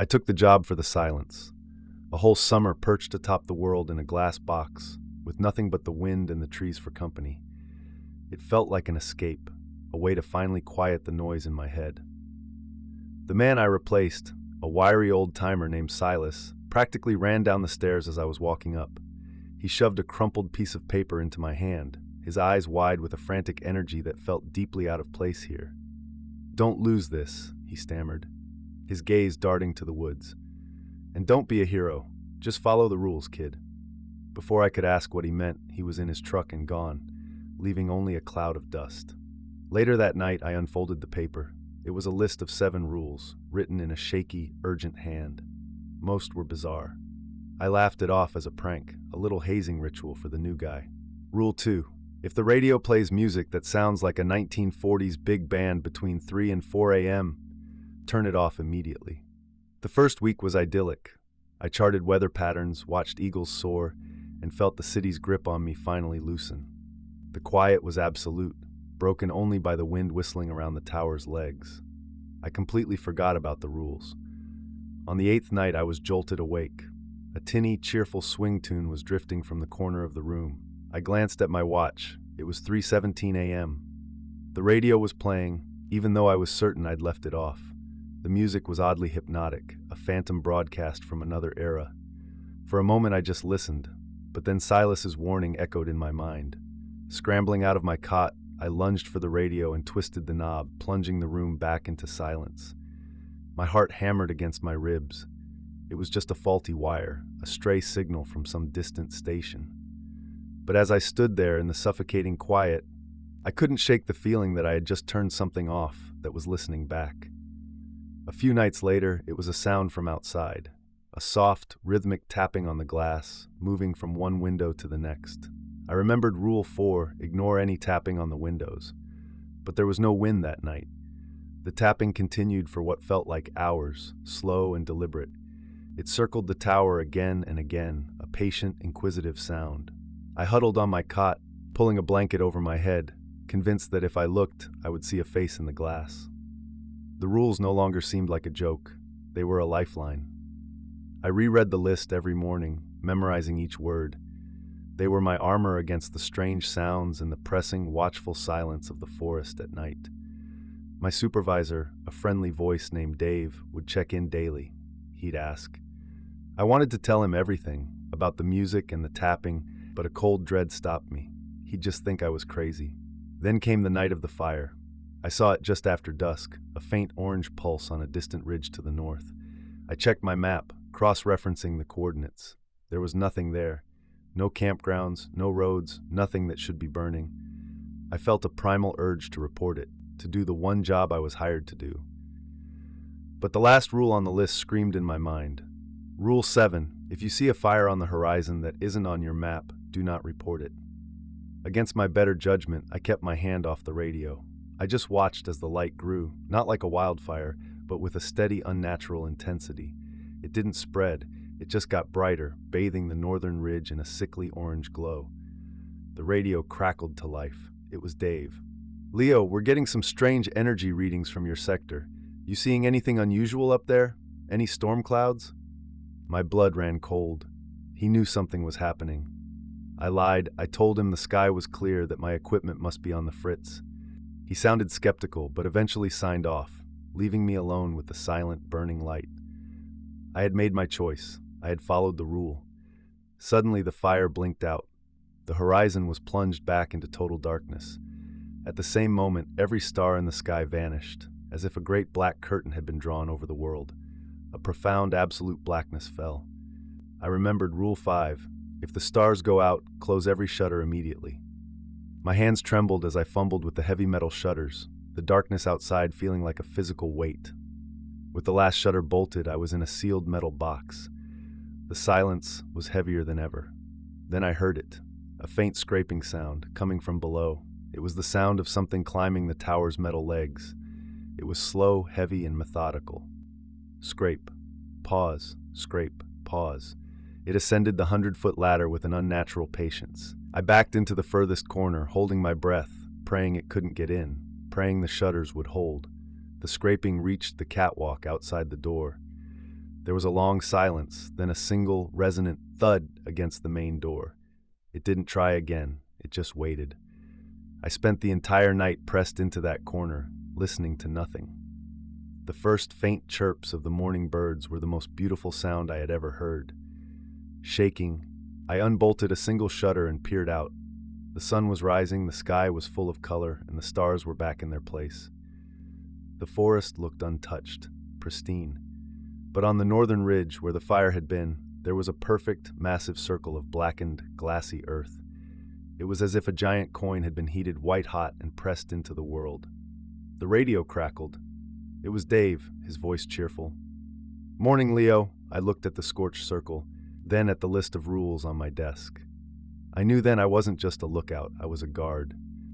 I took the job for the silence. A whole summer perched atop the world in a glass box, with nothing but the wind and the trees for company. It felt like an escape, a way to finally quiet the noise in my head. The man I replaced, a wiry old-timer named Silas, practically ran down the stairs as I was walking up. He shoved a crumpled piece of paper into my hand, his eyes wide with a frantic energy that felt deeply out of place here. "Don't lose this," he stammered, his gaze darting to the woods. "And don't be a hero. Just follow the rules, kid." Before I could ask what he meant, he was in his truck and gone, leaving only a cloud of dust. Later that night, I unfolded the paper. It was a list of 7 rules, written in a shaky, urgent hand. Most were bizarre. I laughed it off as a prank, a little hazing ritual for the new guy. Rule 2. If the radio plays music that sounds like a 1940s big band between 3 and 4 a.m., turn it off immediately. The first week was idyllic. I charted weather patterns, watched eagles soar, and felt the city's grip on me finally loosen. The quiet was absolute, broken only by the wind whistling around the tower's legs. I completely forgot about the rules. On the 8th night, I was jolted awake. A tinny, cheerful swing tune was drifting from the corner of the room. I glanced at my watch. It was 3:17 a.m. The radio was playing, even though I was certain I'd left it off. The music was oddly hypnotic, a phantom broadcast from another era. For a moment, I just listened, but then Silas's warning echoed in my mind. Scrambling out of my cot, I lunged for the radio and twisted the knob, plunging the room back into silence. My heart hammered against my ribs. It was just a faulty wire, a stray signal from some distant station. But as I stood there in the suffocating quiet, I couldn't shake the feeling that I had just turned something off that was listening back. A few nights later, it was a sound from outside, a soft, rhythmic tapping on the glass, moving from one window to the next. I remembered Rule 4, ignore any tapping on the windows. But there was no wind that night. The tapping continued for what felt like hours, slow and deliberate. It circled the tower again and again, a patient, inquisitive sound. I huddled on my cot, pulling a blanket over my head, convinced that if I looked, I would see a face in the glass. The rules no longer seemed like a joke. They were a lifeline. I reread the list every morning, memorizing each word. They were my armor against the strange sounds and the pressing, watchful silence of the forest at night. My supervisor, a friendly voice named Dave, would check in daily. He'd ask. I wanted to tell him everything, about the music and the tapping, but a cold dread stopped me. He'd just think I was crazy. Then came the night of the fire. I saw it just after dusk, a faint orange pulse on a distant ridge to the north. I checked my map, cross-referencing the coordinates. There was nothing there. No campgrounds, no roads, nothing that should be burning. I felt a primal urge to report it, to do the one job I was hired to do. But the last rule on the list screamed in my mind. Rule 7, if you see a fire on the horizon that isn't on your map, do not report it. Against my better judgment, I kept my hand off the radio. I just watched as the light grew, not like a wildfire, but with a steady, unnatural intensity. It didn't spread, it just got brighter, bathing the northern ridge in a sickly orange glow. The radio crackled to life. It was Dave. "Leo, we're getting some strange energy readings from your sector. You seeing anything unusual up there? Any storm clouds?" My blood ran cold. He knew something was happening. I lied. I told him the sky was clear, that my equipment must be on the fritz. He sounded skeptical, but eventually signed off, leaving me alone with the silent, burning light. I had made my choice. I had followed the rule. Suddenly, the fire blinked out. The horizon was plunged back into total darkness. At the same moment, every star in the sky vanished, as if a great black curtain had been drawn over the world. A profound, absolute blackness fell. I remembered Rule 5, if the stars go out, close every shutter immediately. My hands trembled as I fumbled with the heavy metal shutters, the darkness outside feeling like a physical weight. With the last shutter bolted, I was in a sealed metal box. The silence was heavier than ever. Then I heard it, a faint scraping sound coming from below. It was the sound of something climbing the tower's metal legs. It was slow, heavy, and methodical. Scrape, pause, scrape, pause. It ascended the 100-foot ladder with an unnatural patience. I backed into the furthest corner, holding my breath, praying it couldn't get in, praying the shutters would hold. The scraping reached the catwalk outside the door. There was a long silence, then a single, resonant thud against the main door. It didn't try again, it just waited. I spent the entire night pressed into that corner, listening to nothing. The first faint chirps of the morning birds were the most beautiful sound I had ever heard. Shaking, I unbolted a single shutter and peered out. The sun was rising, the sky was full of color, and the stars were back in their place. The forest looked untouched, pristine. But on the northern ridge, where the fire had been, there was a perfect, massive circle of blackened, glassy earth. It was as if a giant coin had been heated white-hot and pressed into the world. The radio crackled. It was Dave, his voice cheerful. "Morning, Leo." I looked at the scorched circle, then at the list of rules on my desk. I knew then I wasn't just a lookout, I was a guard.